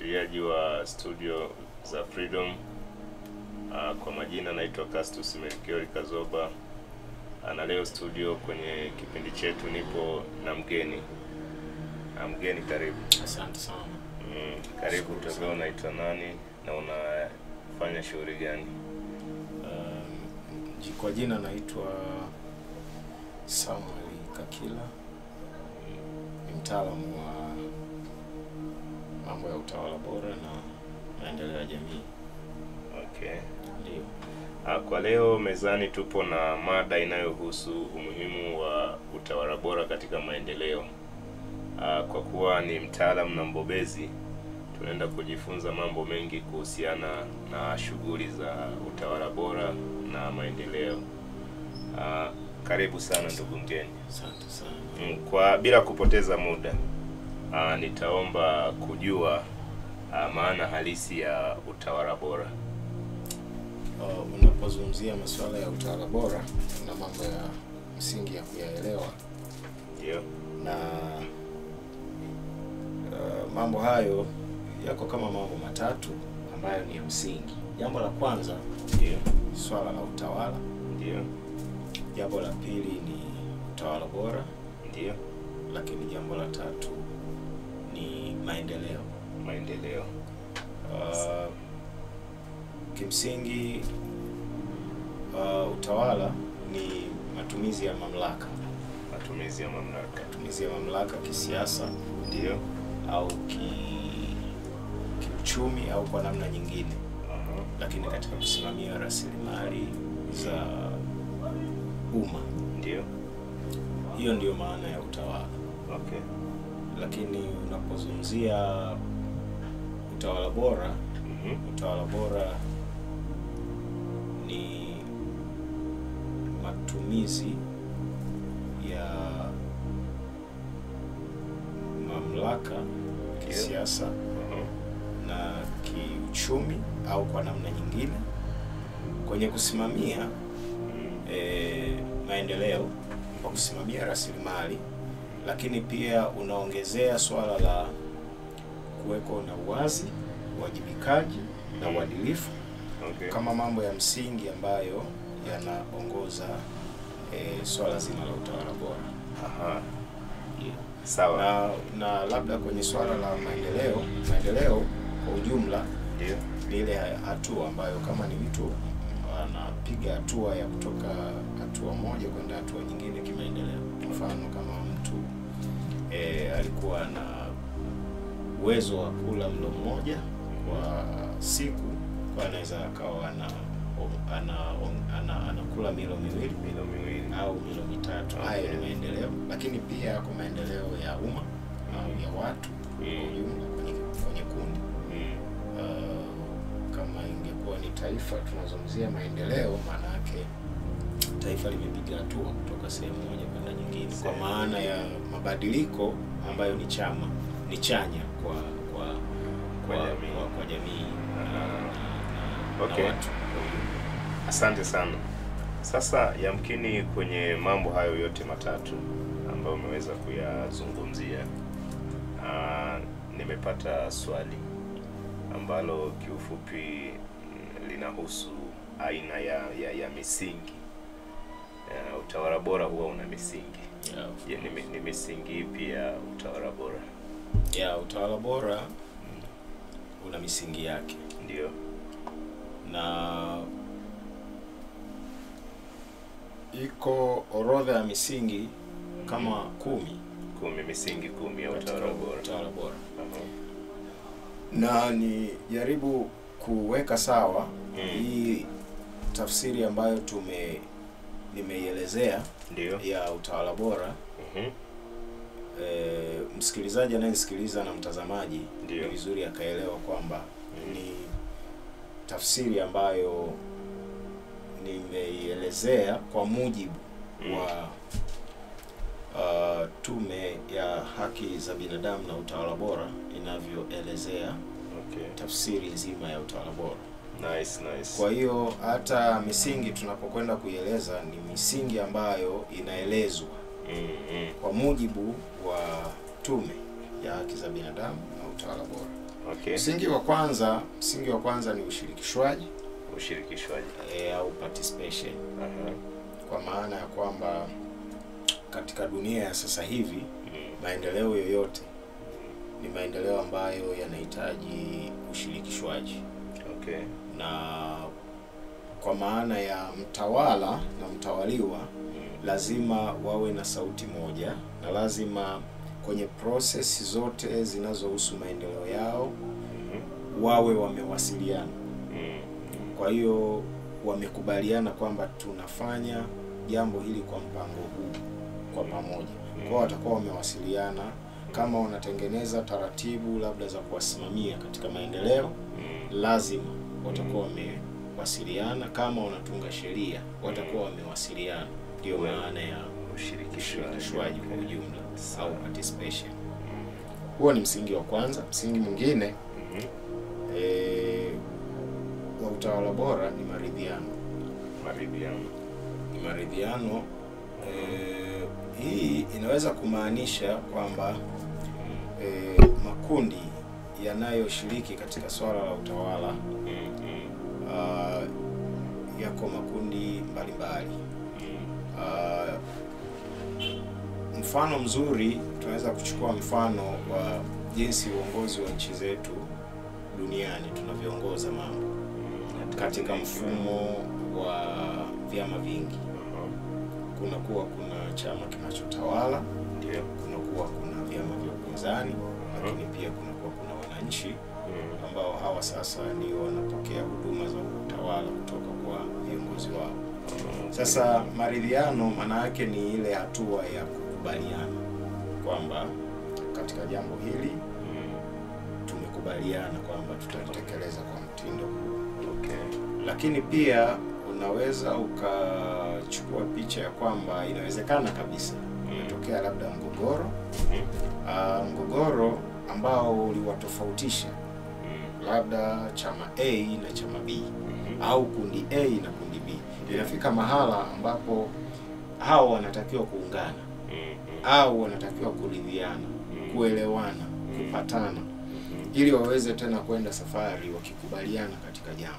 mfuatiliaji wa studio za Freedom. Kwa majina naitwa Castus Melchior Kazoba. Na leo studio kwenye kipindi chetu nipo na mgeni. Mgeni, karibu. Asante sana. Karibu. Utakuwa unaitwa nani na unafanya shughuli gani? Kwa jina naitwa Samuel Kakila. Ni mtaalamu wa mambo ya utawala bora na maendeleo ya jamii. Okay. Ndio. Kwa leo mezani tupo na mada inayohusu umuhimu wa utawala bora katika maendeleo. Kwa kuwa ni mtaalamu na mbobezi, tunaenda kujifunza mambo mengi kuhusiana na shughuli za utawala bora na maendeleo. Karibu sana ndugu mgeni. Asante sana. Kwa bila kupoteza muda, nitaomba kujua maana halisi ya utawala bora. Unapozungumzia masuala ya utawala bora na mambo ya msingi ya kuyaelewa. Ndio. Na mambo hayo yako kama mambo matatu ambayo ni ya msingi. Jambo la kwanza ndio swala la utawala. Ndio. Jambo la pili ni utawala bora. Ndio. Lakini jambo la tatu ni maendeleo. Maendeleo. Kimsingi utawala ni matumizi ya mamlaka. Matumizi ya mamlaka. Matumizi ya mamlaka kisiasa, ndio, au kiuchumi au kwa namna nyingine. Lakini katika kusimamia rasilimali za umma. Ndio. Hiyo ndio maana ya utawala. Okay. Lakini unapozungumzia utawala bora, utawala bora ni matumizi ya mamlaka kisiasa na kiuchumi au kwa namna nyingine kwenye kusimamia maendeleo, kwa kusimamia rasilimali, lakini pia unaongezea swala la kuweko na uwazi, uwajibikaji na uadilifu. Okay. Kama mambo ya msingi ambayo yanaongoza swala zima la utawala bora. Yeah. Sawa. Na labda kwenye swala la maendeleo kwa ujumla, ndio, ni ile hatua ambayo kama ni mtu anapiga hatua ya kutoka hatua moja kwenda hatua nyingine kimaendeleo. Mfano, kama mtu alikuwa na uwezo wa kula mlo mmoja kwa siku, kwa anaweza akawa anakula milo miwili au milo mitatu. Hayo ni maendeleo. Lakini pia kwa maendeleo ya umma au ya watu kwa ujumla kwenye kundi. Kama ingekuwa ni taifa tunazungumzia maendeleo, maana yake taifa limepiga hatua kutoka sehemu moja kwenda nyingine, kwa maana ya mabadiliko ambayo ni chanya kwa jamii. Okay. Asante sana. Sasa yamkini kwenye mambo hayo yote matatu ambayo umeweza kuyazungumzia, nimepata swali ambalo kiufupi linahusu aina ya misingi. Utawala bora huwa una misingi. Je, ni misingi ipi ya utawala bora? Utawala bora una misingi yake. Ndio. Na iko orodha ya misingi kama 10 misingi 10 ya utawala bora. Na ni jaribu kuweka sawa hii tafsiri ambayo nimeielezea, ndio, ya utawala bora. Msikilizaji anayesikiliza na mtazamaji ni vizuri akaelewa kwamba ni tafsiri ambayo nimeielezea kwa mujibu wa Tume ya Haki za Binadamu na Utawala Bora inavyoelezea tafsiri nzima ya utawala bora. Nice. Kwa hiyo hata misingi tunapokwenda kuieleza ni misingi ambayo inaelezwa kwa mujibu wa Tume ya Haki za Binadamu na Utawala Bora. Okay. Msingi wa kwanza ni ushirikishwaji. Au participation. Kwa maana ya kwamba katika dunia ya sasa hivi maendeleo yoyote ni maendeleo ambayo yanahitaji ushirikishwaji. Okay. Na kwa maana ya mtawala na mtawaliwa lazima wawe na sauti moja, na lazima kwenye process zote zinazohusu maendeleo yao wawe wamewasiliana. Kwa hiyo wamekubaliana kwamba tunafanya jambo hili kwa mpango huu kwa pamoja. Kwa hiyo watakuwa wamewasiliana. Kama wanatengeneza taratibu labda za kuwasimamia katika maendeleo, lazima watakuwa wamewasiliana. Kama wanatunga sheria, watakuwa wamewasiliana. Ndio maana ya ushirikishwaji kwa ujumla au participation. Huo ni msingi wa kwanza. Msingi mwingine wa utawala bora ni maridhiano. Maridhiano hii inaweza kumaanisha kwamba makundi yanayoshiriki katika swala la utawala yako makundi mbalimbali. Mfano mzuri tunaweza kuchukua mfano wa jinsi uongozi wa nchi zetu duniani tunavyoongoza mambo katika mfumo wa vyama vingi. Kuna chama kinachotawala, kuna vyama vya upinzani, lakini pia kuna wananchi ambao hawa sasa ndio wanapokea huduma za utawala kutoka kwa viongozi wao. Sasa maridhiano maana yake ni ile hatua ya kukubaliana kwamba katika jambo hili tumekubaliana kwamba tutalitekeleza kwa mtindo huu. Okay. Lakini pia unaweza ukachukua picha ya kwamba inawezekana kabisa umetokea labda mgogoro ambao uliwatofautisha labda chama A na chama B au kundi A na kundi B. Inafika mahala ambapo hao wanatakiwa kuungana au wanatakiwa kuridhiana, kuelewana, kupatana ili waweze tena kwenda safari wakikubaliana katika jambo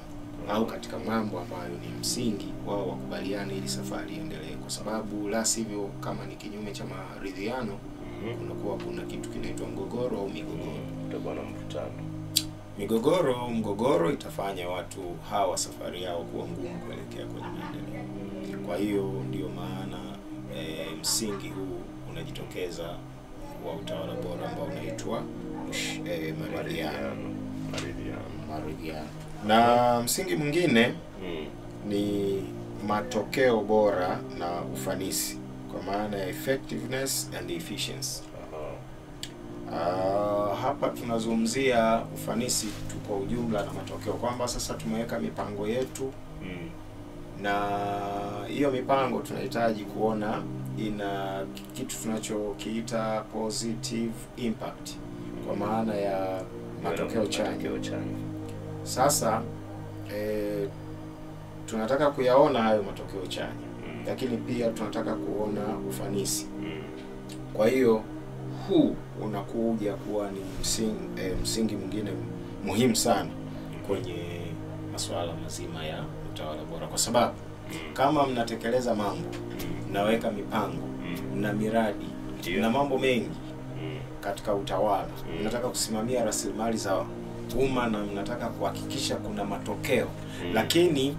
au katika mambo ambayo ni msingi wao wakubaliane ili safari iendelee. Kwa sababu la sivyo, kama ni kinyume cha maridhiano, kuna kitu kinaitwa mgogoro au migogoro. Utakuwa na mvutano. Mgogoro itafanya watu hawa safari yao kuwa ngumu kuelekea kwenye maendeleo. Kwa hiyo ndio maana msingi huu unajitokeza wa utawala bora ambao unaitwa maridhiano. Na msingi mwingine ni matokeo bora na ufanisi, kwa maana ya effectiveness and efficiency. Hapa tunazungumzia ufanisi tu kwa ujumla na matokeo, kwamba sasa tumeweka mipango yetu na hiyo mipango tunahitaji kuona ina kitu tunachokiita positive impact, kwa maana ya matokeo chanya. Sasa tunataka kuyaona hayo matokeo chanya, lakini pia tunataka kuona ufanisi. Kwa hiyo huu unakuja kuwa ni msingi mwingine muhimu sana kwenye masuala mazima ya utawala bora, kwa sababu kama mnatekeleza mambo, mnaweka mipango na miradi na mambo mengi katika utawala, mnataka kusimamia rasilimali za umma na mnataka kuhakikisha kuna matokeo, lakini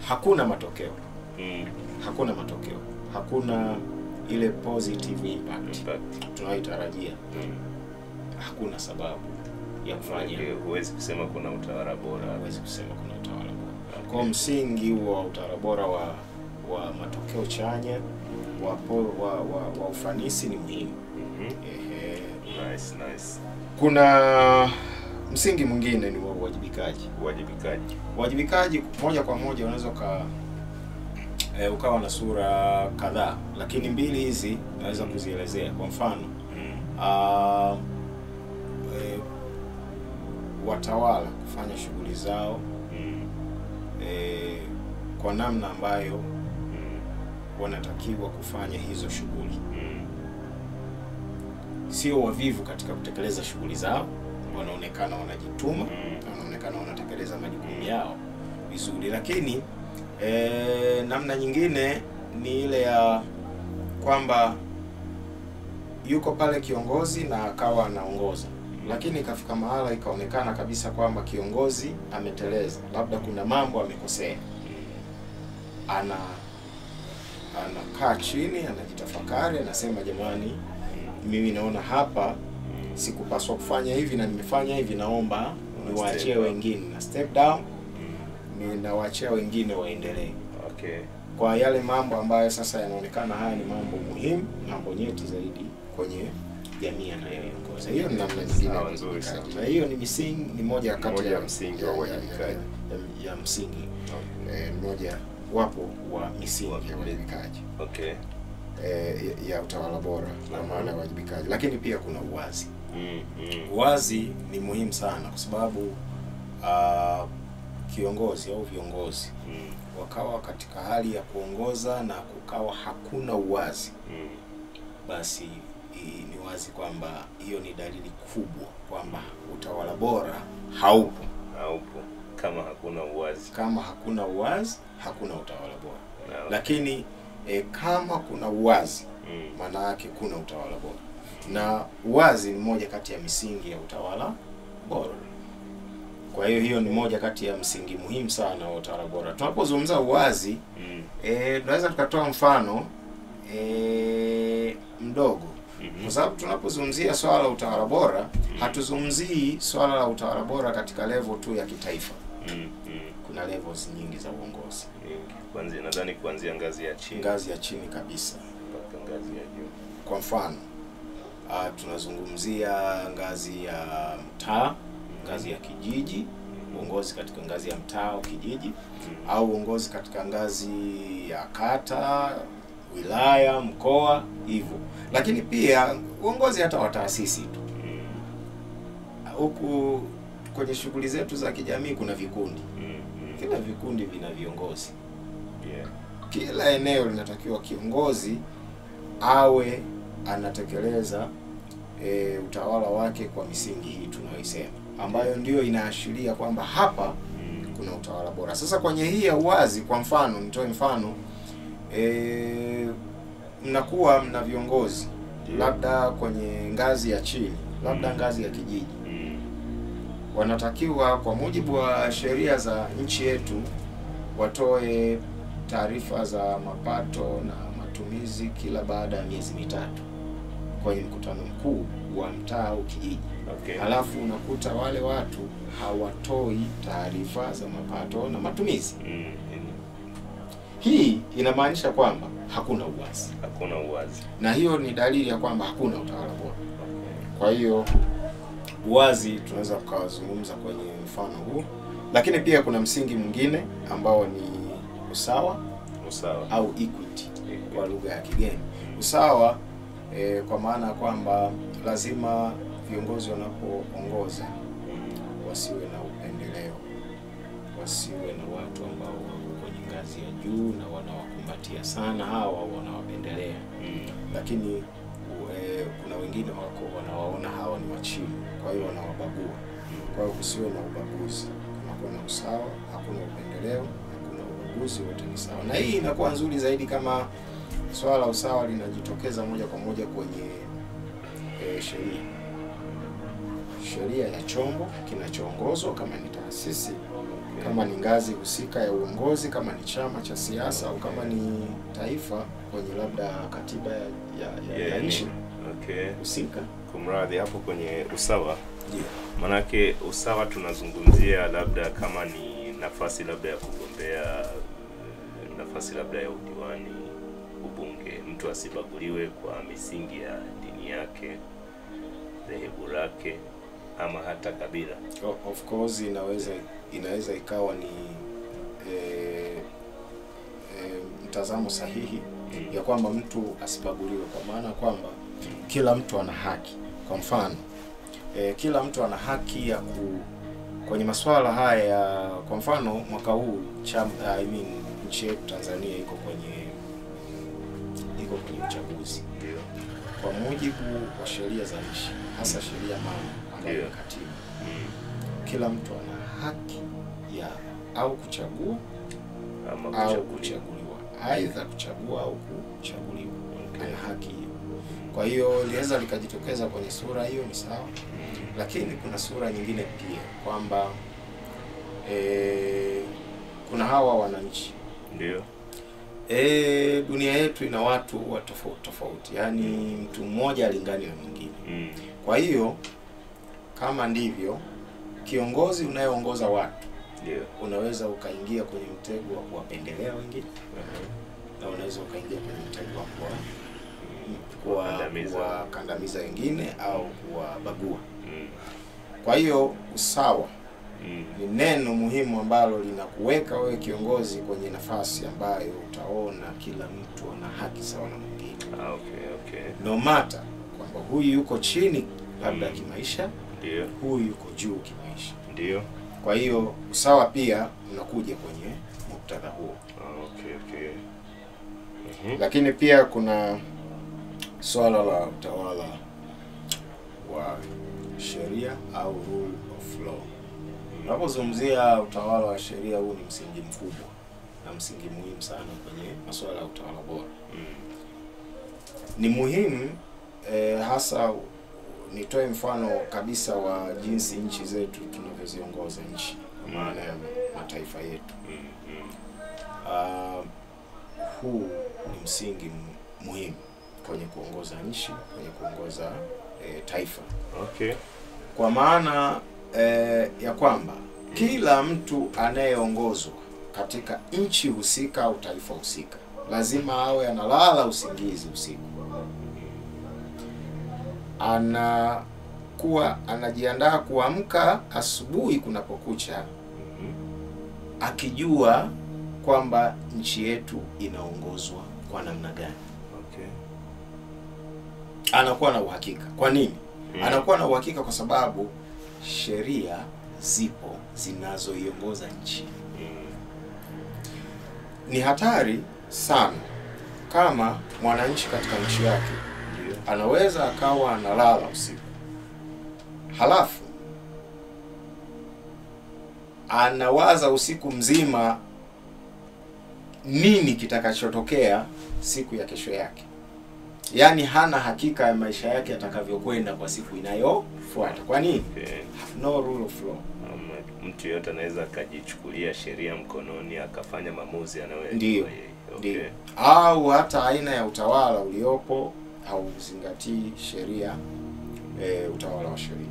hakuna matokeo, hakuna ile positive impact tunayotarajia, hakuna sababu ya kufanya. Huwezi kusema kuna utawala bora. Kwa msingi wa utawala bora wa matokeo chanya, wa ufanisi ni muhimu. Nice. Kuna msingi mwingine ni wa uwajibikaji. Moja kwa moja unaweza ukawa na sura kadhaa, lakini mbili hizi naweza kuzielezea. Kwa mfano, watawala kufanya shughuli zao kwa namna ambayo wanatakiwa kufanya hizo shughuli. Sio wavivu katika kutekeleza shughuli zao, wanaonekana wanajituma, wanaonekana wanatekeleza majukumu yao vizuri. Lakini namna nyingine ni ile ya kwamba yuko pale kiongozi na akawa anaongoza, lakini ikafika mahala ikaonekana kabisa kwamba kiongozi ameteleza, labda kuna mambo amekosea. Anakaa chini, anajitafakari, anasema jamani, mimi naona hapa sikupaswa kufanya hivi na nimefanya hivi, naomba niwaachie wengine, na step down, ninawaachia wengine waendelee. Okay. Kwa yale mambo ambayo sasa yanaonekana haya ni mambo muhimu, mambo nyeti zaidi kwenye jamii anayoongoza. Hiyo ni namna nyingine nzuri sana. Na hiyo ni misingi, ni moja kati ya msingi wa uwajibikaji. Ya msingi. Moja wapo wa misingi ya uwajibikaji. Okay. Ya utawala bora kwa maana ya uwajibikaji. Lakini pia kuna uwazi. Uwazi ni muhimu sana kwa sababu kiongozi au viongozi wakawa katika hali ya kuongoza na kukawa hakuna uwazi, basi ni wazi kwamba hiyo ni dalili kubwa kwamba utawala bora haupo. Kama hakuna uwazi. Kama hakuna uwazi, hakuna utawala bora. Lakini kama kuna uwazi, maana yake kuna utawala bora. Na uwazi ni moja kati ya misingi ya utawala bora. Kwa hiyo ni moja kati ya msingi muhimu sana wa utawala bora. Tunapozungumza uwazi, tunaweza tukatoa mfano mdogo. Kwa sababu tunapozungumzia swala la utawala bora, hatuzungumzii swala la utawala bora katika level tu ya kitaifa. Kuna levels nyingi za uongozi. Kwanza nadhani kuanzia ngazi ya chini. Ngazi ya chini kabisa mpaka ngazi ya juu. Kwa mfano, tunazungumzia ngazi ya mtaa, ngazi ya kijiji, uongozi katika ngazi ya mtaa au kijiji, au uongozi katika ngazi ya kata, wilaya, mkoa, hivyo. Lakini pia uongozi hata wa taasisi tu. Huku kwenye shughuli zetu za kijamii kuna vikundi. Kila vikundi vina viongozi. Kila eneo linatakiwa kiongozi awe anatekeleza utawala wake kwa misingi hii tunayoisema, ambayo ndio inaashiria kwamba hapa kuna utawala bora. Sasa kwenye hii ya uwazi, kwa mfano, nitoe mfano, mnakuwa mna viongozi labda kwenye ngazi ya chini, labda ngazi ya kijiji. Wanatakiwa kwa mujibu wa sheria za nchi yetu watoe taarifa za mapato na matumizi kila baada ya miezi mitatu kwenye mkutano mkuu wa mtaa au kijiji. Halafu unakuta wale watu hawatoi taarifa za mapato na matumizi. Hii inamaanisha kwamba hakuna uwazi. Hakuna uwazi. Na hiyo ni dalili ya kwamba hakuna utawala bora. Kwa hiyo uwazi tunaweza kuzungumza kwenye mfano huu, lakini pia kuna msingi mwingine ambao ni usawa au equity kwa lugha ya kigeni. Usawa kwa maana kwamba lazima viongozi wanapoongoza wasiwe na upendeleo, wasiwe na watu ambao wako kwenye ngazi ya juu na wanawakumbatia sana hawa wanawapendelea. Lakini kuna wengine wako wanawaona hawa ni wa chini, kwa hiyo wanawabagua. Kwa hiyo kusiwe na ubaguzi, kuna usawa, hakuna upendeleo, hakuna ubaguzi, wote ni sawa. Na hii inakuwa nzuri zaidi kama swala la usawa linajitokeza moja kwa moja kwenye sheria ya chombo kinachoongozwa, kama ni taasisi, kama ni ngazi husika ya uongozi, kama ni chama cha siasa, au kama ni taifa, kwenye labda katiba ya nchi husika. Kumradhi, hapo kwenye usawa. Manake usawa tunazungumzia labda kama ni nafasi labda ya kugombea nafasi labda ya udiwani, ubunge, mtu asibaguliwe kwa misingi ya dini yake, dhehebu lake, ama hata kabila. Of course inaweza ikawa ni mtazamo sahihi ya kwamba mtu asibaguliwe, kwa maana kwamba kila mtu ana haki. Kwa mfano, kila mtu ana haki ya kwenye masuala haya. Kwa mfano, mwaka huu nchi yetu Tanzania iko kwenye uchaguzi. Kwa mujibu wa sheria za nchi, hasa sheria mama ambayo ni katiba, Kila mtu ana haki ya au kuchagua au kuchaguliwa, aidha kuchagua au kuchaguliwa. Ana haki hiyo. Kwa hiyo liweza likajitokeza kwenye sura hiyo, ni sawa. Lakini kuna sura nyingine pia kwamba kuna hawa wananchi. Ndio. Dunia yetu ina watu wa tofauti tofauti, yani mtu mmoja alingani na mwingine. Kwa hiyo kama ndivyo, kiongozi unayeongoza watu, ndio, unaweza ukaingia kwenye mtego wa kuwapendelea wengine, na unaweza ukaingia kwenye mtego wa kuwakandamiza wengine au kuwabagua. Kwa hiyo usawa ni neno muhimu ambalo linakuweka wewe kiongozi kwenye nafasi ambayo utaona kila mtu ana haki sawa na mwingine. Okay. No matter kwamba huyu yuko chini labda kimaisha, ndio, huyu yuko juu kimaisha. Ndio. Kwa hiyo usawa pia unakuja kwenye muktadha huo. Okay. Lakini pia kuna swala la utawala wa sheria au rule of law. Unapozungumzia utawala wa sheria, huu ni msingi mkubwa na msingi muhimu sana kwenye masuala ya utawala bora. Ni muhimu hasa nitoe mfano kabisa wa jinsi nchi zetu tunavyoziongoza nchi, kwa maana ya mataifa yetu. Huu ni msingi muhimu kwenye kuongoza nchi, kwenye kuongoza taifa. Okay. Kwa maana ya kwamba kila mtu anayeongozwa katika nchi husika au taifa husika lazima awe analala usingizi usiku, anajiandaa kuamka asubuhi kunapokucha, akijua kwamba nchi yetu inaongozwa kwa namna gani. Okay. Anakuwa na uhakika. Kwa nini? Anakuwa na uhakika kwa sababu sheria zipo zinazoiongoza nchi. Ni hatari sana kama mwananchi katika nchi yake anaweza akawa analala usiku, halafu anawaza usiku mzima nini kitakachotokea siku ya kesho yake. Yaani hana hakika ya maisha yake atakavyokwenda kwa siku inayofuata. Kwa nini? No rule of law. Mtu yote anaweza akajichukulia sheria mkononi akafanya maamuzi anayoweza. Ndio. Au hata aina ya utawala uliopo hauzingatii sheria, utawala wa sheria.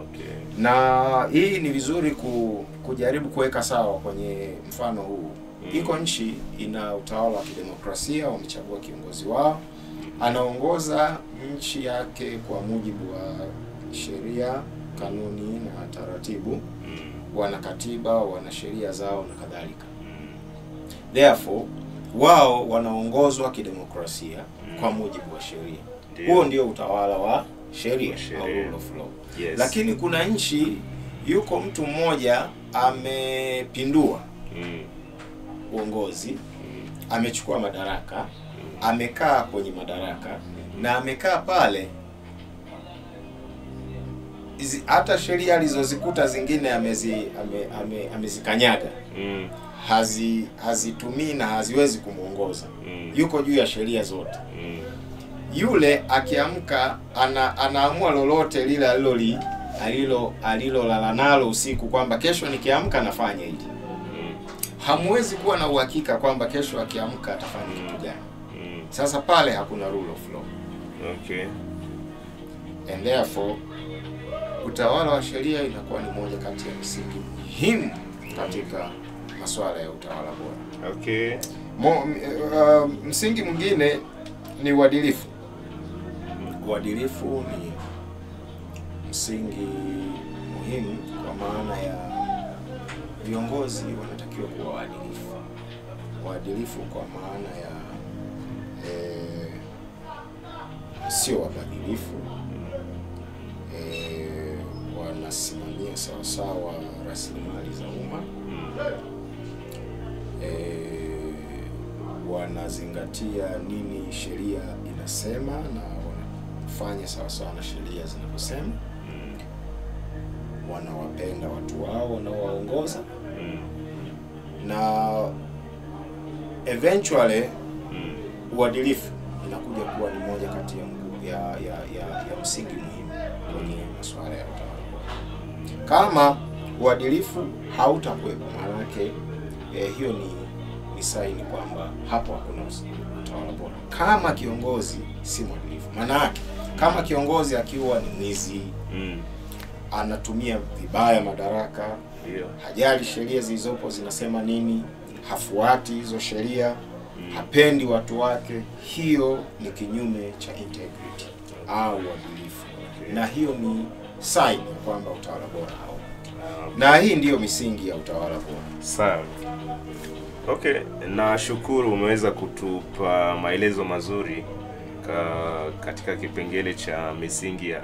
Okay. Na hii ni vizuri kujaribu kuweka sawa kwenye mfano huu. Iko nchi ina utawala wa kidemokrasia, wamechagua kiongozi wao, anaongoza nchi yake kwa mujibu wa sheria, kanuni na taratibu. Wana katiba, wana sheria zao na kadhalika. Therefore, wao wanaongozwa kidemokrasia kwa mujibu wa sheria. Huo ndio utawala wa sheria, rule of law. Yes. Lakini kuna nchi yuko mtu mmoja amepindua uongozi, amechukua madaraka, amekaa kwenye madaraka, na amekaa pale, hata sheria alizozikuta zingine amezikanyaga. Hazitumii na haziwezi kumuongoza. Yuko juu ya sheria zote. Yule akiamka anaamua lolote lile alilolala nalo usiku kwamba kesho nikiamka nafanya hili. Hamwezi kuwa na uhakika kwamba kesho akiamka atafanya kitu gani. Sasa pale hakuna rule of law. Okay. And therefore utawala wa sheria inakuwa ni moja kati ya msingi muhimu katika masuala ya utawala bora. Okay. Msingi mwingine ni uadilifu. Uadilifu ni msingi muhimu kwa maana ya viongozi wanatakiwa kuwa waadilifu. Waadilifu kwa maana ya sio wabadilifu. Wanasimamia sawasawa rasilimali za umma. Wanazingatia nini sheria inasema na wanafanya sawasawa na sheria zinavyosema. wanawapenda watu wao wanaowaongoza, na eventually uadilifu inakuja kuwa ni moja kati ya msingi muhimu kwenye masuala ya utawala bora. Kama uadilifu hautakuwepo, maana yake hiyo ni saini kwamba hapo hakuna utawala bora. Kama kiongozi si mwadilifu, maana yake kama kiongozi akiwa ni mwizi, anatumia vibaya madaraka, hajali sheria zilizopo zinasema nini, hafuati hizo sheria, hapendi watu wake, hiyo ni kinyume cha integrity au uadilifu. Na hiyo ni sign kwamba utawala bora hao. Na hii ndiyo misingi ya utawala bora. Sawa. Okay, nashukuru umeweza kutupa maelezo mazuri katika kipengele cha misingi ya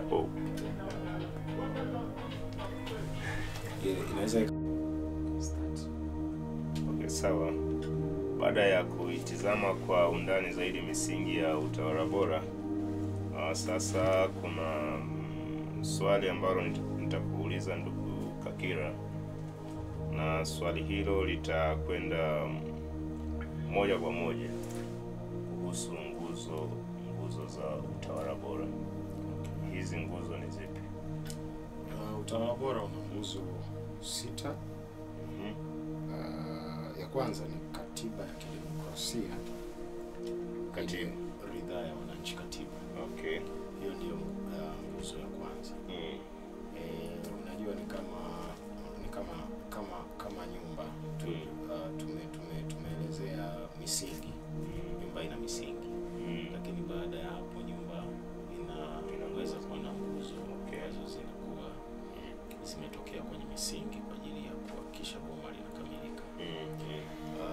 inaweza. Okay, sawa. Baada ya kuitizama kwa undani zaidi misingi ya utawala bora, sasa kuna swali ambalo nitakuuliza ndugu Kakira, na swali hilo litakwenda moja kwa moja kuhusu nguzo za utawala bora. Hizi nguzo ni zipi? Utawala bora una nguzo 6. Ya kwanza ni katiba ya kidemokrasia, katiba ridhaa ya wananchi, katiba. Okay, hiyo ndio nguzo ya kwanza. Unajua ni kama nyumba tumeelezea misingi. Nyumba ina misingi, lakini baada ya hapo nyumba inaweza kuwa na nguzo ambazo zinakuwa zimetokea kwenye misingi kwa ajili ya kuhakikisha boma linakamilika.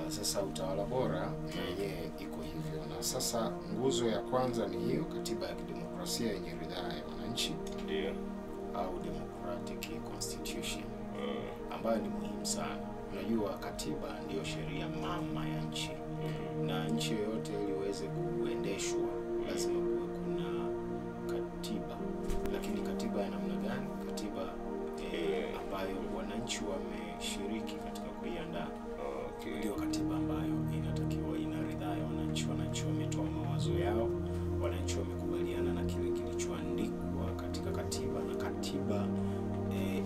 Sasa utawala bora yenyewe iko hivyo. Na sasa nguzo ya kwanza ni hiyo katiba ya kidemokrasia yenye ridhaa ya wananchi, ndio, au democratic constitution, ambayo ni muhimu sana. Unajua katiba ndiyo sheria mama ya nchi, na nchi yoyote ili iweze kuendeshwa lazima kuwe kuna katiba. Lakini katiba ya namna gani? Katiba ambayo wananchi wameshiriki katika kuiandaa. Ndio katiba ambayo inatakiwa ina ridhaa ya wananchi. Wananchi wametoa mawazo yao, wananchi wamekubaliana na kile kilichoandikwa katika katiba, na katiba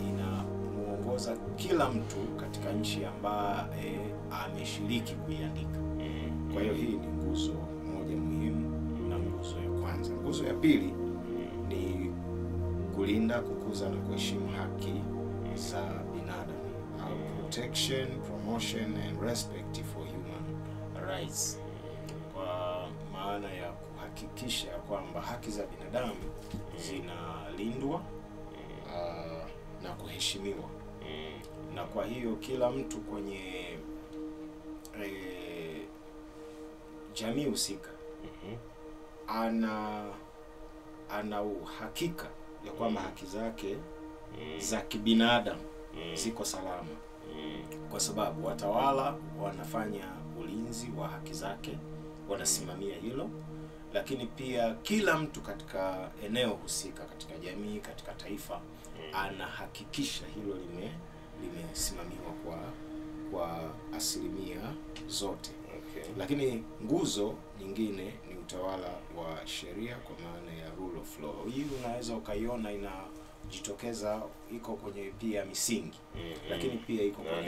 inamuongoza kila mtu katika nchi ambaye ameshiriki kuiandika. Kwa hiyo hii ni nguzo moja muhimu na nguzo ya kwanza. Nguzo ya pili ni kulinda, kukuza na kuheshimu haki za binadamu, au protection, promotion and respect for human rights, kwa maana ya kuhakikisha kwamba haki za binadamu zinalindwa na kuheshimiwa. Na kwa hiyo kila mtu kwenye jamii husika ana uhakika ya kwamba haki zake za kibinadamu ziko salama, kwa sababu watawala wanafanya ulinzi wa haki zake, wanasimamia hilo. Lakini pia kila mtu katika eneo husika, katika jamii, katika taifa, anahakikisha hilo limesimamiwa kwa asilimia zote. Lakini nguzo nyingine ni utawala wa sheria, kwa maana ya rule of law. Hii unaweza ukaiona inajitokeza, iko kwenye pia misingi, lakini pia iko kwenye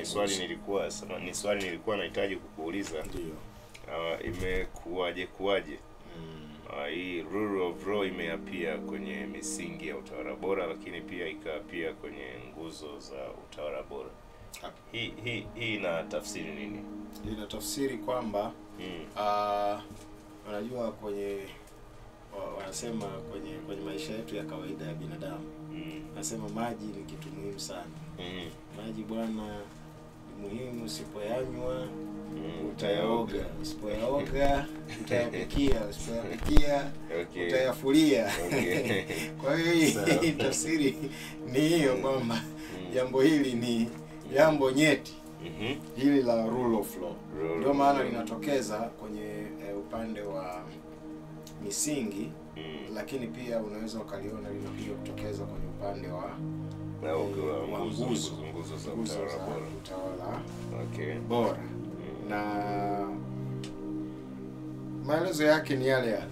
ni swali nilikuwa nahitaji kukuuliza. Ndio. Imekuwaje hii rule of law imeapia kwenye misingi ya utawala bora, lakini pia ikaapia kwenye nguzo za utawala bora? Hii ina tafsiri nini? Ina tafsiri kwamba unajua wanasema kwenye maisha yetu ya kawaida ya binadamu, nasema maji ni kitu muhimu sana. Maji bwana ni muhimu, usipoyanywa utayaoga, usipoyaoga utayapikia, usipoyapikia utayafulia. Kwa hiyo hii tafsiri ni hiyo, kwamba jambo hili ni jambo nyeti, hili la rule of law. Ndio maana linatokeza kwenye upande wa misingi lakini pia unaweza ukaliona linakuja kutokeza kwenye upande wa nguzo za utawala okay. bora. Na maelezo yake ni yale yale,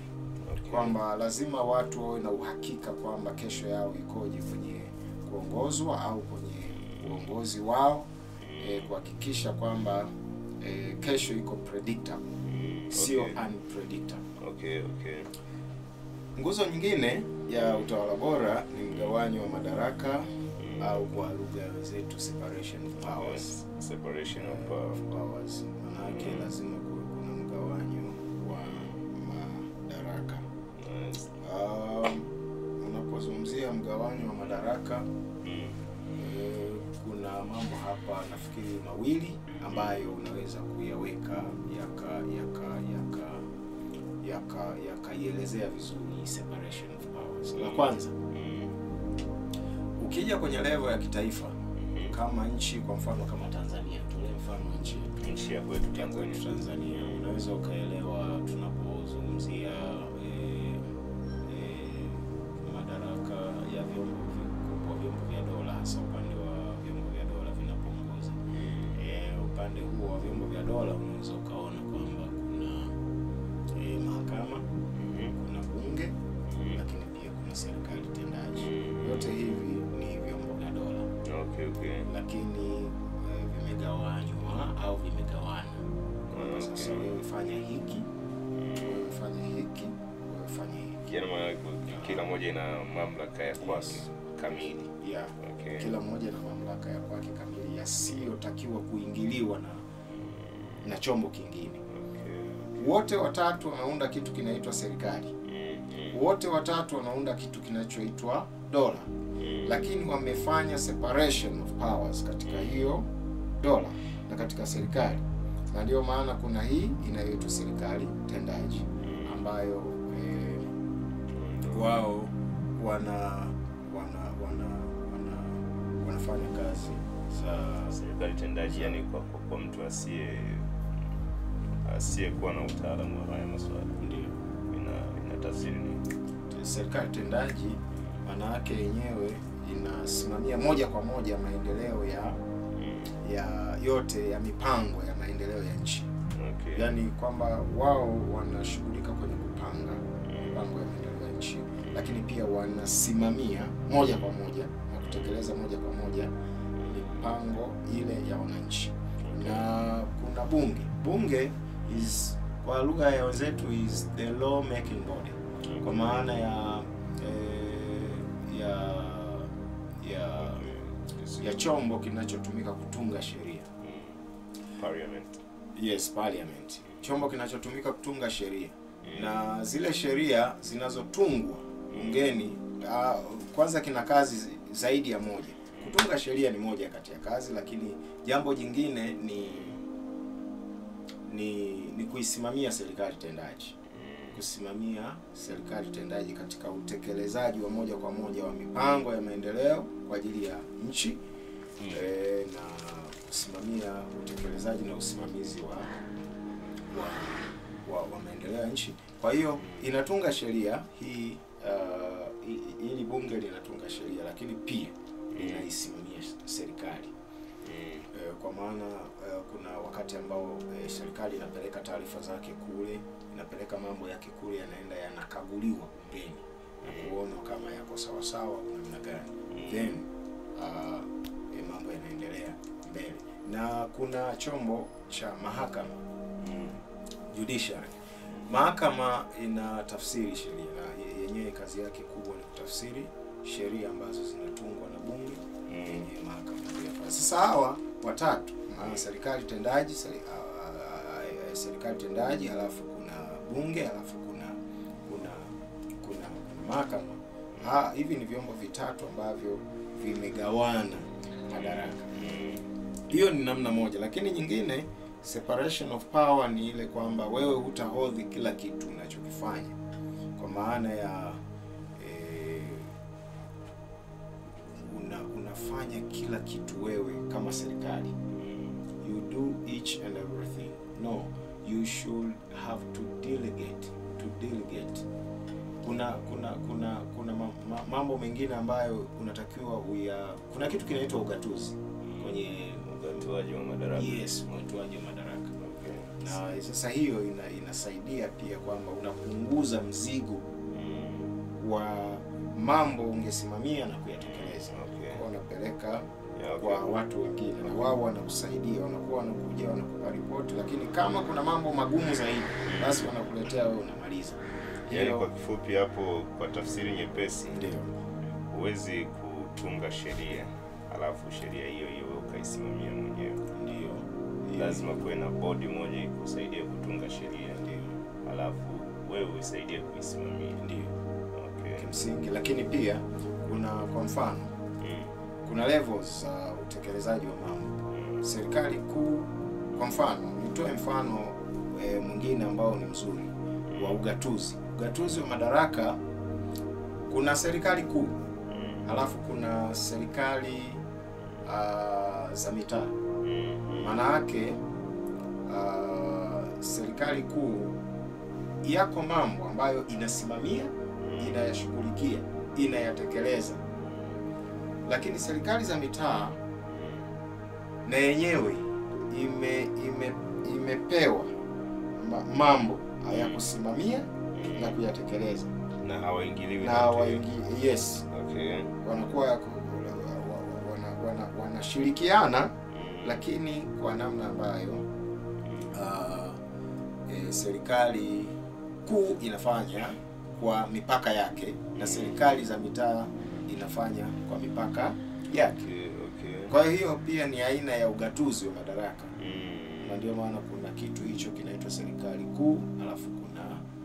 okay. kwamba lazima watu wawe na uhakika kwamba kesho yao ikoje kwenye kuongozwa au kwenye uongozi wao, kuhakikisha kwamba kesho iko predictable, sio unpredictable. Okay, okay. Nguzo nyingine ya utawala bora ni mgawanyo wa madaraka au kwa lugha zetu separation of powers. Separation of powers. Manake lazima kuwe kuna mgawanyo wa madaraka. Yes. Unapozungumzia mgawanyo wa madaraka, kuna mambo hapa nafikiri mawili ambayo unaweza kuyaweka yakaielezea vizuri separation of powers. La kwanza, ukija kwenye level ya kitaifa kama nchi, kwa mfano kama Tanzania, tulee mfano nchi ya kwetu Tanzania, unaweza ukaelewa tunapozungumzia madaraka ya vyombo vya dola, hasa upande wa vyombo vya dola vinapoongoza. Upande huo wa vyombo vya dola unaweza ukaona kwamba kuna mahakama, kuna bunge, lakini pia kuna serikali tendaji. Yote hivi ni vyombo vya dola. Okay, okay. Lakini vimegawanywa au vimegawana. Sasa wewe fanya hiki, wewe fanya hiki, wewe fanya hiki. Yaani kila moja ina mamlaka ya kwake kamili. Yeah. Okay. Kila moja na mamlaka ya kwake kamili yasiyotakiwa kuingiliwa na chombo kingine. Okay. Wote watatu wanaunda kitu kinaitwa serikali. Wote watatu wanaunda kitu kinachoitwa dola. Lakini wamefanya separation of powers katika hiyo dola na katika serikali. Na ndio maana kuna hii inayoitwa serikali tendaji ambayo wao wanafanya kazi za serikali tendaji, yani kwa mtu asiye kuwa na utaalamu wa haya masuala. Ndio ina tafsiri ni serikali tendaji, maana yake yenyewe inasimamia moja kwa moja maendeleo ya yote ya mipango ya maendeleo ya nchi. Okay. Yaani kwamba wao wanashughulika kwenye kupanga mipango ya maendeleo ya nchi, lakini pia wanasimamia moja kwa moja na kutekeleza moja kwa moja mipango ile ya wananchi. Na kuna bunge. Bunge is, kwa lugha ya wenzetu, is the law making body. Kwa maana ya chombo kinachotumika kutunga sheria. Parliament. Yes, parliament. Chombo kinachotumika kutunga sheria. Na zile sheria zinazotungwa bungeni, kwanza kina kazi zaidi ya moja. Kutunga sheria ni moja kati ya kazi, lakini jambo jingine ni kuisimamia serikali tendaji. Kusimamia serikali tendaji katika utekelezaji wa moja kwa moja wa mipango ya maendeleo kwa ajili ya nchi, na kusimamia utekelezaji na usimamizi wa maendeleo ya nchi. Kwa hiyo inatunga sheria hii, ili bunge linatunga sheria, lakini pia inaisimamia serikali. Kwa maana kuna wakati ambao serikali inapeleka taarifa zake kule, inapeleka mambo yake kule, yanaenda yanakaguliwa bungeni na kuona kama yako sawa sawa namna gani, then mambo yanaendelea mbele. Na kuna chombo cha mahakama, judiciary. Mahakama ina tafsiri sheria, na yenyewe kazi yake kubwa ni kutafsiri sheria ambazo zinatungwa na bunge yenye mahakama. Sasa hawa watatu, serikali tendaji, alafu kuna bunge, alafu kuna mahakama. Hivi ni vyombo vitatu ambavyo vimegawana madaraka. Hiyo ni namna moja, lakini nyingine separation of power ni ile kwamba wewe hutahodhi kila kitu unachokifanya, kwa maana ya unafanya kila kitu wewe kama serikali. You do each and everything. No, you should have to delegate kuna mambo mengine ambayo unatakiwa kuna kitu kinaitwa ugatuzi kwenye ugatuaji wa madaraka. Yes, ugatuaji wa madaraka. Okay. Na sasa hiyo inasaidia pia kwamba unapunguza mzigo wa mambo ungesimamia na kuyatekeleza. Okay. Kwa unapeleka kwa watu wengine na wao wanakusaidia, wanakuwa wanakuja wanakupa ripoti, lakini kama kuna mambo magumu zaidi basi wanakuletea wewe unamaliza. Yaani kwa kifupi hapo, kwa tafsiri nyepesi, ndio huwezi kutunga sheria alafu sheria hiyo hiyo ukaisimamia mwenyewe. Ndio. Lazima kuwe na bodi moja ikusaidie kutunga sheria, ndio, alafu wewe usaidie kuisimamia. Ndio. Okay. Kimsingi, lakini pia kuna kwa mfano kuna levels za utekelezaji wa mambo. Serikali kuu, kwa mfano, nitoe mfano mwingine ambao ni mzuri wa ugatuzi wa madaraka. Kuna serikali kuu, halafu kuna serikali za mitaa. Maana yake serikali kuu yako mambo ambayo inasimamia, inayashughulikia, inayatekeleza. Lakini serikali za mitaa na yenyewe imepewa mambo ya kusimamia na kuyatekeleza, na hawaingiliwi. Yes. Okay. Wanakuwa wanashirikiana, lakini kwa namna ambayo serikali kuu inafanya kwa mipaka yake na serikali za mitaa inafanya kwa mipaka yake. Okay. Kwa hiyo pia ni aina ya ugatuzi wa madaraka. Na ndio maana kuna kitu hicho kinaitwa serikali kuu, alafu kuna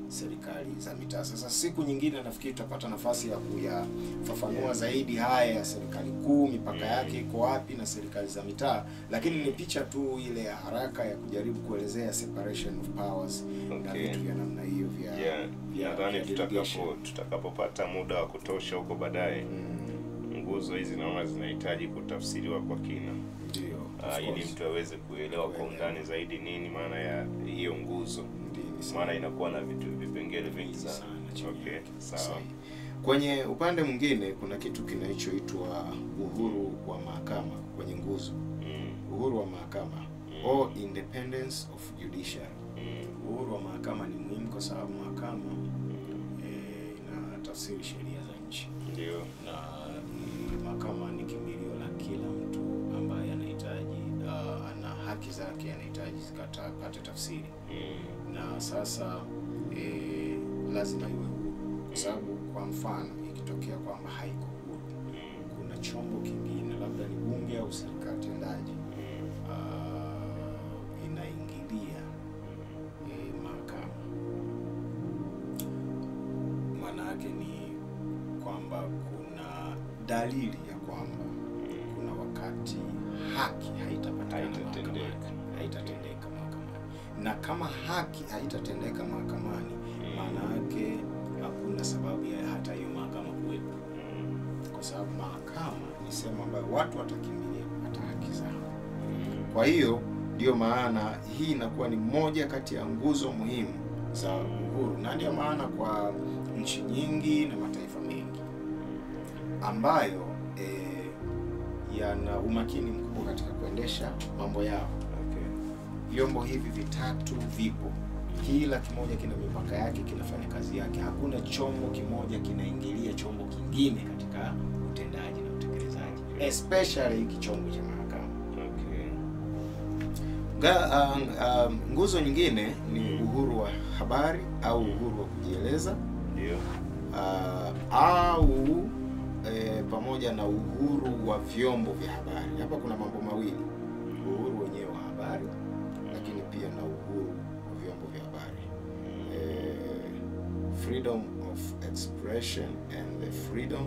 serikali za mitaa. Sasa siku nyingine nafikiri tutapata nafasi ya kuyafafanua zaidi haya ya serikali kuu, mipaka yake iko wapi, na serikali za mitaa, lakini ni picha tu ile ya haraka ya kujaribu kuelezea separation of powers. Na vitu vya namna hiyo nadhani tutakapopata muda wa kutosha huko baadaye, nguzo hizi naona zinahitaji kutafsiriwa kwa kina. Ndio. Ili mtu aweze kuelewa kwa undani zaidi nini maana ya hiyo nguzo. Maana inakuwa na vipengele vingi sana. Okay, sawa. Kwenye upande mwingine kuna kitu kinachoitwa uhuru wa mahakama kwenye nguzo. Uhuru wa mahakama or independence of judiciary. Uhuru wa mahakama ni muhimu kwa sababu mahakama inatafsiri sheria za nchi. Ndio. Na mahakama ni kimbilio la kila mtu ambaye anahitaji ana haki zake, anahitaji zikapate tafsiri. Na sasa lazima iwe huru, kwa sababu kwa mfano ikitokea kwamba haiko huru, kuna chombo kingine, labda ni bunge au serikali tendaji, inaingilia mahakama. Maana yake ni kwamba kuna dalili ya kwamba kuna wakati haki haitatendeka mahakamani. Na kama haki haitatendeka mahakamani, maana yake hakuna sababu ya hata hiyo mahakama kuwepo. Kwa sababu mahakama ni sehemu ambayo watu watakimbilia kupata haki zao. Kwa hiyo ndio maana hii inakuwa ni moja kati ya nguzo muhimu za uhuru, na ndio maana kwa nchi nyingi na mataifa mengi ambayo yana umakini mkubwa katika kuendesha mambo yao, vyombo hivi vitatu vipo. Kila kimoja kina mipaka yake, kinafanya kazi yake. Hakuna chombo kimoja kinaingilia chombo kingine katika utendaji na utekelezaji, especially hiki chombo cha mahakama. Nguzo nyingine ni uhuru wa habari au uhuru wa kujieleza. Ndio. Au pamoja na uhuru wa vyombo vya habari. Hapa kuna mambo mawili: uhuru wenyewe wa habari, lakini pia na uhuru wa vyombo vya habari. Freedom of expression and the freedom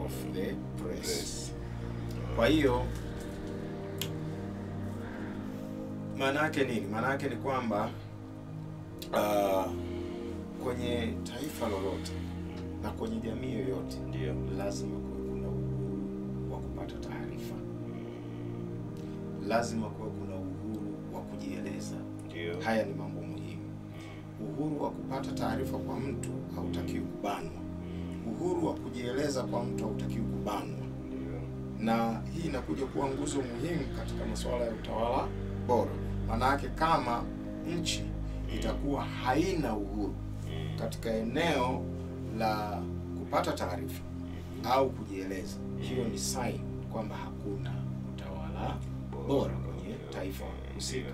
of the press. Kwa hiyo maana yake nini? Maana yake ni kwamba kwenye taifa lolote na kwenye jamii yoyote, ndio, lazima kuwe kuna uhuru wa kupata taarifa. Lazima kuwe kuna uhuru wa kujieleza. Ndio. Haya ni mambo muhimu. uhuru wa kupata taarifa kwa mtu hautakiwi kubanwa. Uhuru wa kujieleza kwa mtu hautakiwi kubanwa. Na hii inakuja kuwa nguzo muhimu katika masuala ya utawala bora. Maana yake kama nchi itakuwa haina uhuru katika eneo la kupata taarifa au kujieleza, hiyo ni sign kwamba hakuna utawala bora kwenye taifa husika.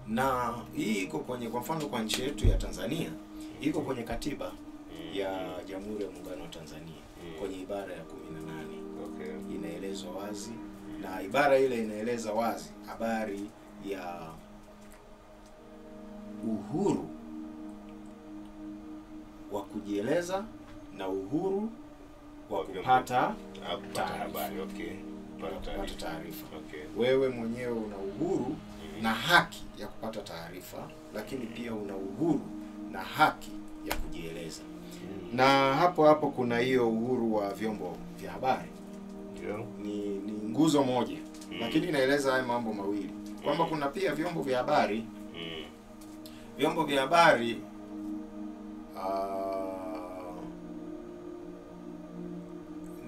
Na hii iko kwenye, kwa mfano kwa nchi yetu ya Tanzania, iko kwenye katiba ya Jamhuri ya Muungano wa Tanzania kwenye ibara ya 18. Inaelezwa wazi, na ibara ile inaeleza wazi habari ya uhuru wa kujieleza na uhuru wa kupata taarifa. Wewe mwenyewe una uhuru na haki ya kupata taarifa, lakini pia una uhuru na haki ya kujieleza. Na hapo kuna hiyo uhuru wa vyombo vya habari. Ni nguzo moja, lakini inaeleza haya mambo mawili, kwamba kuna pia vyombo vya habari. Vyombo vya habari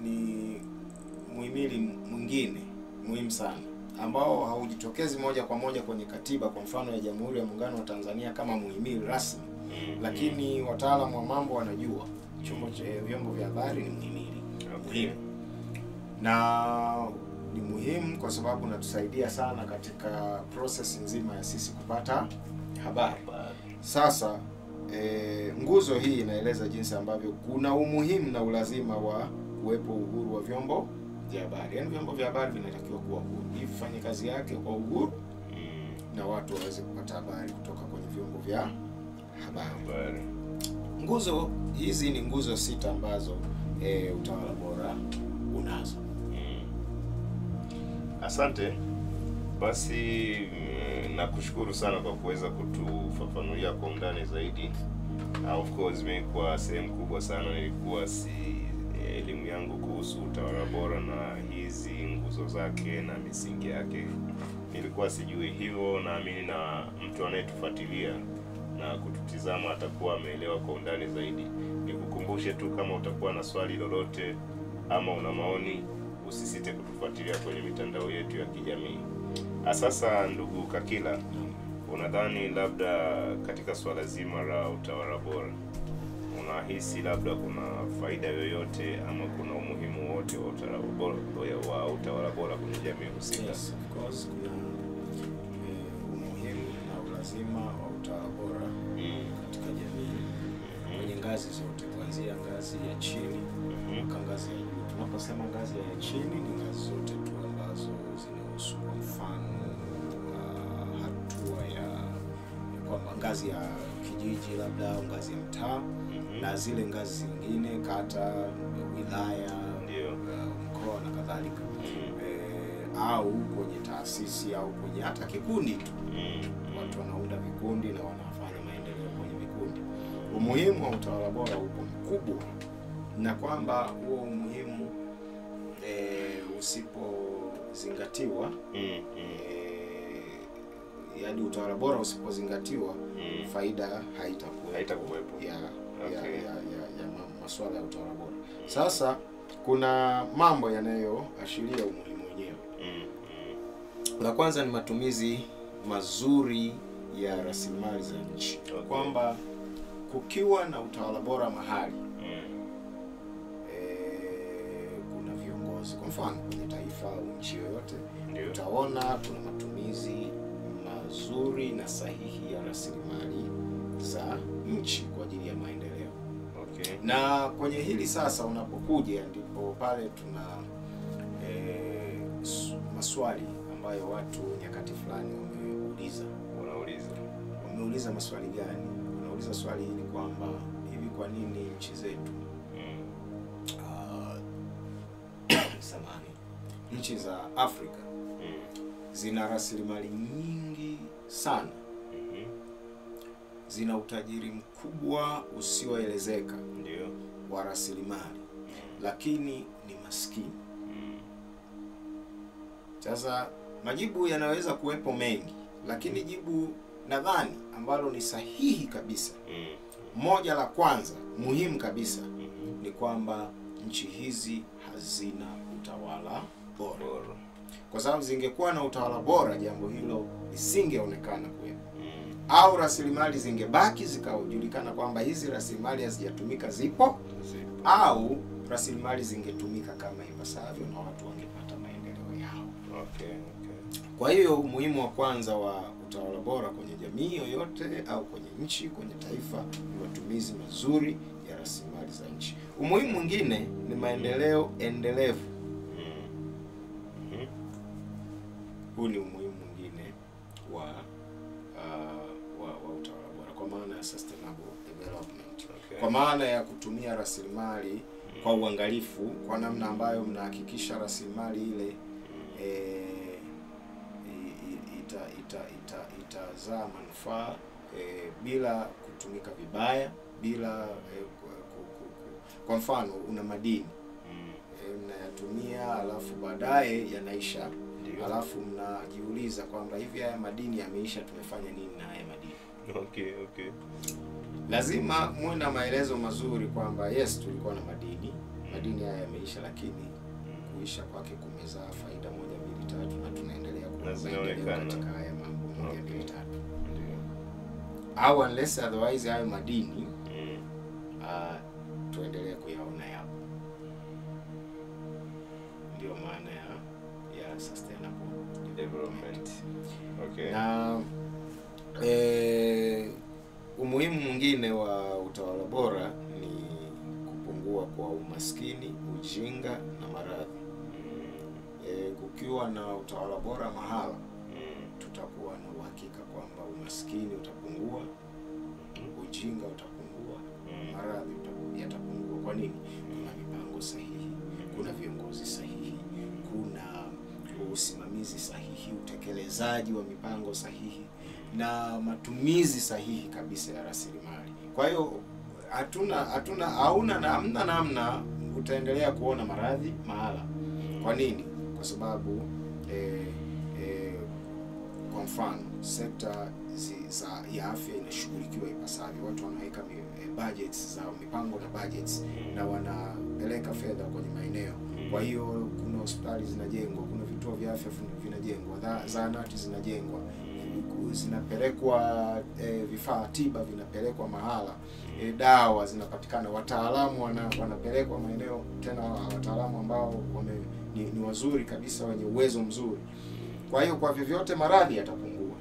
ni muhimili mwingine muhimu sana ambao haujitokezi moja kwa moja kwenye katiba, kwa mfano ya Jamhuri ya Muungano wa Tanzania kama muhimili rasmi, lakini wataalamu wa mambo wanajua chombo cha vyombo vya habari ni muhimili muhimu. Na ni muhimu kwa sababu natusaidia sana katika process nzima ya sisi kupata habari. Sasa nguzo hii inaeleza jinsi ambavyo kuna umuhimu na ulazima wa kuwepo uhuru wa vyombo vya habari. Yaani vyombo vya habari vinatakiwa kuwa huru, ifanye kazi yake kwa uhuru, na watu waweze kupata habari kutoka kwenye vyombo vya habari. Nguzo hizi ni nguzo 6 ambazo utawala bora unazo. Asante. Basi nakushukuru sana kwa kuweza kutufafanulia kwa undani zaidi. Of course mimi kwa sehemu kubwa sana nilikuwa elimu yangu kuhusu utawala bora na hizi nguzo zake na misingi yake nilikuwa sijui hivyo. Naamini na mtu anayetufuatilia na kututizama atakuwa ameelewa kwa undani zaidi. Nikukumbushe tu, kama utakuwa na swali lolote ama una maoni, usisite kutufuatilia kwenye mitandao yetu ya kijamii. Sasa ndugu Kakila, unadhani labda katika swala zima la utawala bora, unahisi labda kuna faida yoyote ama kuna umuhimu wote wa utawala bora kwenye jamii husika? Yes, of course kuna umuhimu na ulazima wa utawala bora katika jamii kwenye ngazi zote, kuanzia ngazi ya chini mpaka ngazi ya juu. Tunaposema ngazi ya chini ni ngazi zote tu ambazo zinahusu, kwa mfano hatua ya kwamba ngazi ya kijiji labda, ngazi ya mtaa, na zile ngazi zingine kata, wilaya, mkoa na kadhalika, au kwenye taasisi au kwenye hata kikundi tu. Watu wanaunda vikundi na wanafanya maendeleo kwenye vikundi. Umuhimu wa utawala bora upo mkubwa, na kwamba huo umuhimu usipozingatiwa, yaani utawala bora usipozingatiwa, faida haitakuwepo ya masuala ya utawala bora. Sasa kuna mambo yanayoashiria umuhimu wenyewe. La kwanza ni matumizi mazuri ya rasilimali za nchi. Kwamba kukiwa na utawala bora mahali, kuna viongozi, kwa mfano kwenye taifa au nchi yoyote, utaona kuna matumizi mazuri na sahihi ya rasilimali za nchi kwa ajili ya maendeleo. Na kwenye hili sasa unapokuja, ndipo pale tuna maswali ambayo watu nyakati fulani wameuliza maswali gani? Wanauliza swali hili kwamba hivi, kwa nini nchi zetu nchi za Afrika zina rasilimali nyingi sana, zina utajiri mkubwa usioelezeka wa rasilimali, lakini ni maskini? Sasa majibu yanaweza kuwepo mengi, lakini jibu nadhani ambalo ni sahihi kabisa, moja la kwanza muhimu kabisa ni kwamba nchi hizi hazina utawala bora. Kwa sababu zingekuwa na utawala bora, jambo hilo lisingeonekana kuwepo. Au rasilimali zingebaki zikajulikana kwamba hizi rasilimali hazijatumika zipo, au rasilimali zingetumika kama ipasavyo na watu wangepata maendeleo yao. Kwa hiyo umuhimu wa kwanza wa utawala bora kwenye jamii yoyote au kwenye nchi, kwenye taifa, ni matumizi mazuri ya rasilimali za nchi. Umuhimu mwingine ni maendeleo endelevu. Huu ni umuhimu mwingine wa utawala bora, kwa maana ya sustainable development. Kwa maana ya kutumia rasilimali kwa uangalifu, kwa namna ambayo mnahakikisha rasilimali ile itazaa manufaa bila kutumika vibaya, bila kwa mfano una madini mnayatumia alafu baadaye yanaisha, alafu mnajiuliza kwamba hivi haya madini yameisha, tumefanya nini na haya madini? Lazima muwe na maelezo mazuri kwamba yes, tulikuwa na madini haya yameisha, lakini kuisha kwake kumezaa faida 1, 2, 3 na tunaendelea kuendelea katika haya mambo 1, 2, 3. Au unless otherwise hayo madini tuendelee kuyaona yapo. Ndio maana ya sustainable development. Na umuhimu mwingine wa utawala bora ni kupungua kwa umaskini, ujinga na maradhi. Kukiwa na utawala bora mahala, tutakuwa na uhakika kwamba umaskini utapungua, ujinga utapungua, maradhi yatapungua. Kwa nini? Kuna mipango sahihi, kuna viongozi sahihi, kuna usimamizi sahihi, utekelezaji wa mipango sahihi na matumizi sahihi kabisa ya rasilimali. Kwa hiyo hamna namna utaendelea kuona maradhi mahala. Kwa nini? Kwa sababu kwa mfano sekta ya afya inashughulikiwa ipasavyo, watu wanaweka budgets zao, mipango na budgets, na wanapeleka fedha kwenye maeneo. Kwa hiyo kuna hospitali zinajengwa, kuna vituo vya afya vinajengwa, zahanati zinajengwa, zinapelekwa vifaa tiba vinapelekwa mahala, dawa zinapatikana, wataalamu wanapelekwa maeneo, tena wataalamu ambao ni wazuri kabisa, wenye uwezo mzuri. Kwa hiyo kwa vyovyote maradhi yatapungua.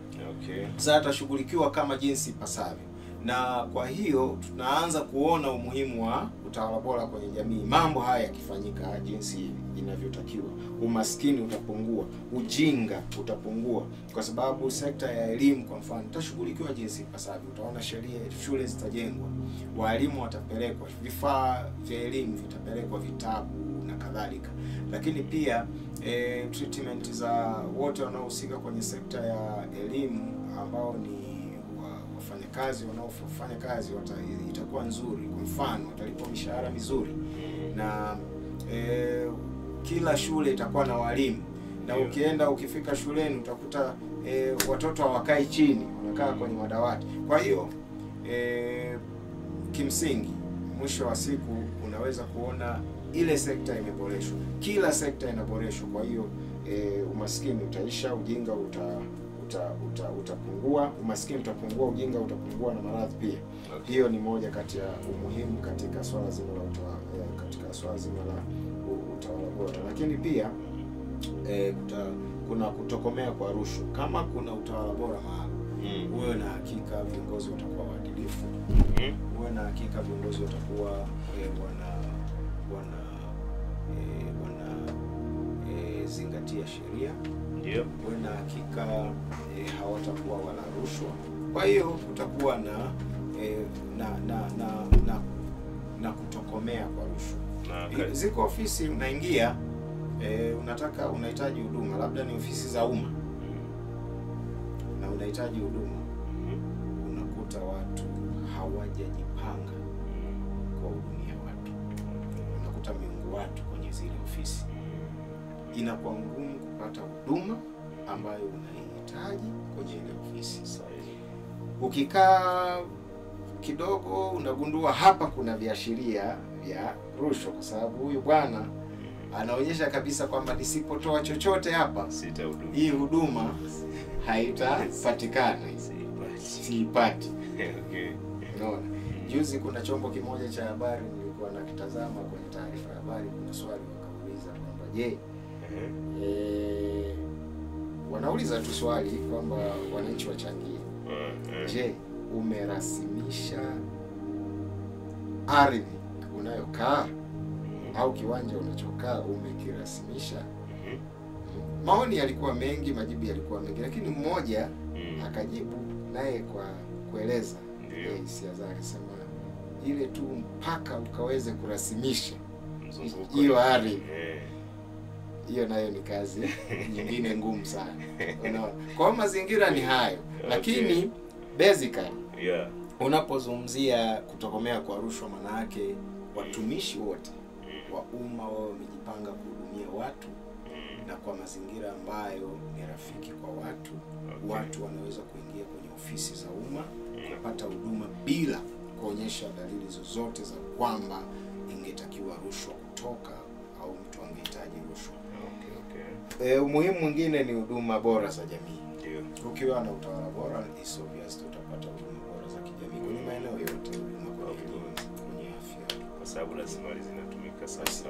Sasa atashughulikiwa kama jinsi ipasavyo. Na kwa hiyo tunaanza kuona umuhimu wa utawala bora kwenye jamii. Mambo haya yakifanyika jinsi inavyotakiwa, umaskini utapungua, ujinga utapungua, kwa sababu sekta ya elimu kwa mfano itashughulikiwa jinsi ipasavyo. Utaona shule zitajengwa, walimu watapelekwa, vifaa vya elimu vitapelekwa, vitabu na kadhalika. Lakini pia treatment za wote wanaohusika kwenye sekta ya elimu ambao ni wafanyakazi wanaofanya kazi itakuwa nzuri. Kwa mfano watalipwa mishahara mizuri, na kila shule itakuwa na walimu, na ukifika shuleni utakuta watoto hawakai chini, wanakaa kwenye madawati. Kwa hiyo kimsingi mwisho wa siku unaweza kuona ile sekta imeboreshwa, kila sekta inaboreshwa. Kwa hiyo umaskini utaisha, ujinga utapungua, umaskini utapungua, ujinga utapungua na maradhi pia. Hiyo ni moja kati ya umuhimu katika swala zima la utawala bora. Lakini pia kuna kutokomea kwa rushwa. Kama kuna utawala bora mahali, uwe na hakika viongozi watakuwa waadilifu, uwe na hakika viongozi watakuwa zingatia sheria, ndio uwe na hakika hawatakuwa wala rushwa. Kwa hiyo kutakuwa na kutokomea kwa rushwa. Ziko ofisi unaingia, unahitaji huduma, labda ni ofisi za umma, na unahitaji huduma, unakuta watu hawajajipanga kwa hudumia watu, unakuta miungu watu kwenye zile ofisi, inakuwa ngumu kupata huduma ambayo unahitaji kwenye ile ofisi. Ukikaa kidogo unagundua hapa kuna viashiria vya rushwa, kwa sababu huyu bwana anaonyesha kabisa kwamba nisipotoa chochote hapa hii huduma haitapatikana, siipati. Okay. Unaona? Juzi kuna chombo kimoja cha habari nilikuwa nakitazama kwenye taarifa ya habari, kuna swali wakauliza kwamba je, wanauliza tu swali kwamba wananchi wachangie. Je, umerasimisha ardhi unayokaa au kiwanja unachokaa umekirasimisha? Maoni yalikuwa mengi, majibu yalikuwa mengi, lakini mmoja akajibu naye kwa kueleza hisia zake, akasema ile tu mpaka ukaweze kurasimisha hiyo ardhi, hiyo nayo ni kazi nyingine ngumu sana. Unaona? Kwa mazingira ni hayo, lakini basically unapozungumzia kutokomea kwa rushwa, maana yake watumishi wote wa umma wao wamejipanga kuhudumia watu na kwa mazingira ambayo ni rafiki kwa watu. Watu wanaweza kuingia kwenye ofisi za umma kupata huduma bila kuonyesha dalili zozote za kwamba ingetakiwa rushwa kutoka au mtu angehitaji rushwa. Umuhimu mwingine ni huduma bora za jamii. Ukiwa na utawala bora, is obvious utapata huduma bora za kijamii kwenye maeneo yote, kwenye afya, kwa sababu rasilimali zinatumika sasa,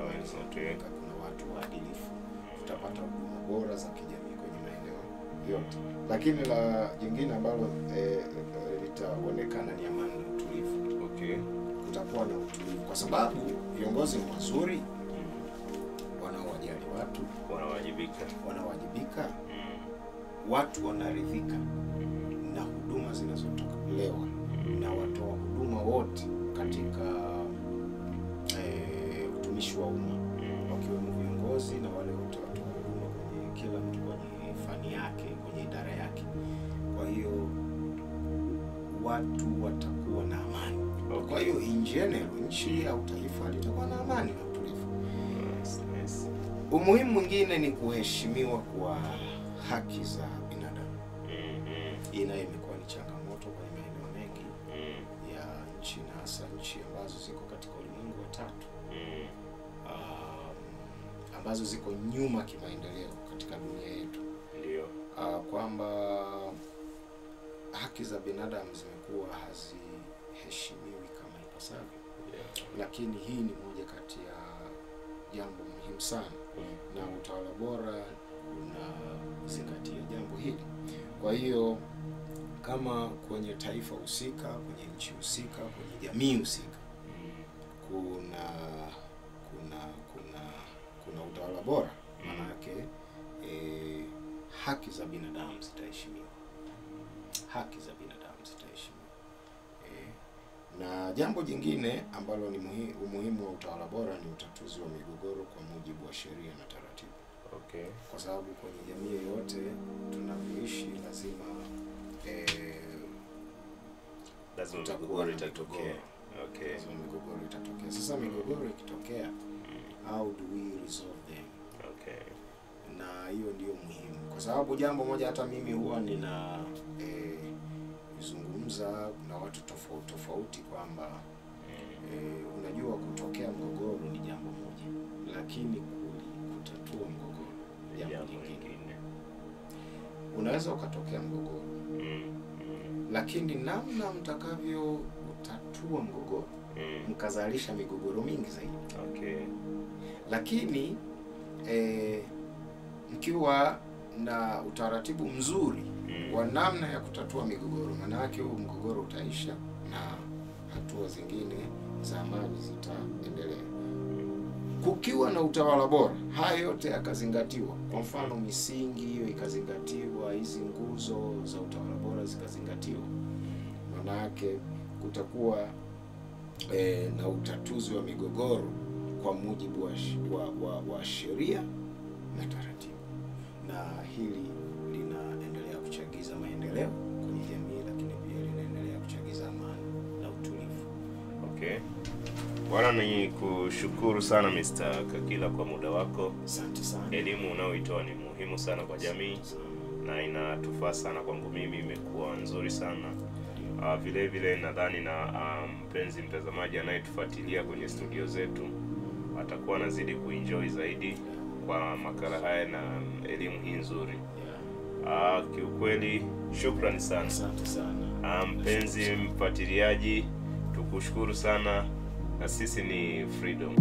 kuna watu waadilifu, tutapata huduma bora za kijamii kwenye maeneo yote. Lakini la jingine ambalo litaonekana ni amani na utulivu. Kutakuwa na utulivu kwa sababu viongozi ni wazuri, wanaowajali watu, wanawajibika, watu wanaridhika na huduma zinazotolewa na watoa huduma wote katika utumishi wa umma, wakiwemo viongozi na wale wote watoa huduma kwenye kila mtu kwenye fani yake, kwenye idara yake. Kwa hiyo watu watakuwa na amani. Kwa hiyo in general nchi au taifa litakuwa na amani na utulivu. Umuhimu mwingine ni kuheshimiwa kwa haki za binadamu. Hii nayo imekuwa ni changamoto kwenye maeneo mengi ya nchi, na hasa nchi ambazo ziko katika ulimwengu wa tatu, ambazo ziko nyuma kimaendeleo katika dunia yetu. Kwamba haki za binadamu zimekuwa haziheshimiwi kama ipasavyo. Lakini hii ni moja kati ya jambo muhimu sana, na utawala bora unazingatia jambo hili. Kwa hiyo kama kwenye taifa husika, kwenye nchi husika, kwenye jamii husika kuna utawala bora, maana yake haki za binadamu zitaheshimiwa. Na jambo jingine ambalo ni umuhimu wa utawala bora ni utatuzi wa migogoro kwa mujibu wa sheria na taratibu. Kwa sababu kwenye jamii yoyote tunavyoishi lazima migogoro itatokea. Sasa migogoro ikitokea, how do we resolve them? Na hiyo ndio muhimu, kwa sababu jambo moja hata mimi huwa nina zungumza na watu tofauti kwamba unajua kutokea mgogoro ni jambo moja, lakini kutatua mgogoro jambo lingine. Unaweza ukatokea mgogoro, lakini namna mtakavyo utatua mgogoro mkazalisha migogoro mingi zaidi. Lakini mkiwa na utaratibu mzuri wa namna ya kutatua migogoro, maana yake huu mgogoro utaisha na hatua zingine za amani zitaendelea. Kukiwa na utawala bora, haya yote yakazingatiwa. Kwa mfano misingi hiyo ikazingatiwa, hizi nguzo za utawala bora zikazingatiwa, maana yake kutakuwa na utatuzi wa migogoro kwa mujibu wa sheria na taratibu, na hili linaendelea kuchagiza maendeleo kwenye jamii, lakini pia linaendelea kuchagiza amani na utulivu. Bwana, ni kushukuru sana Mr. Kakila kwa muda wako. Asante sana. Elimu unayoitoa ni muhimu sana kwa jamii na inatufaa sana. Kwangu mimi imekuwa nzuri sana. Vile vile nadhani na mpenzi mtazamaji anayetufuatilia kwenye studio zetu atakuwa anazidi kuenjoy zaidi kwa makala haya na elimu hii nzuri. Kiukweli shukrani sana. Asante sana. Mpenzi mfuatiliaji, tukushukuru sana, na sisi ni Freedom.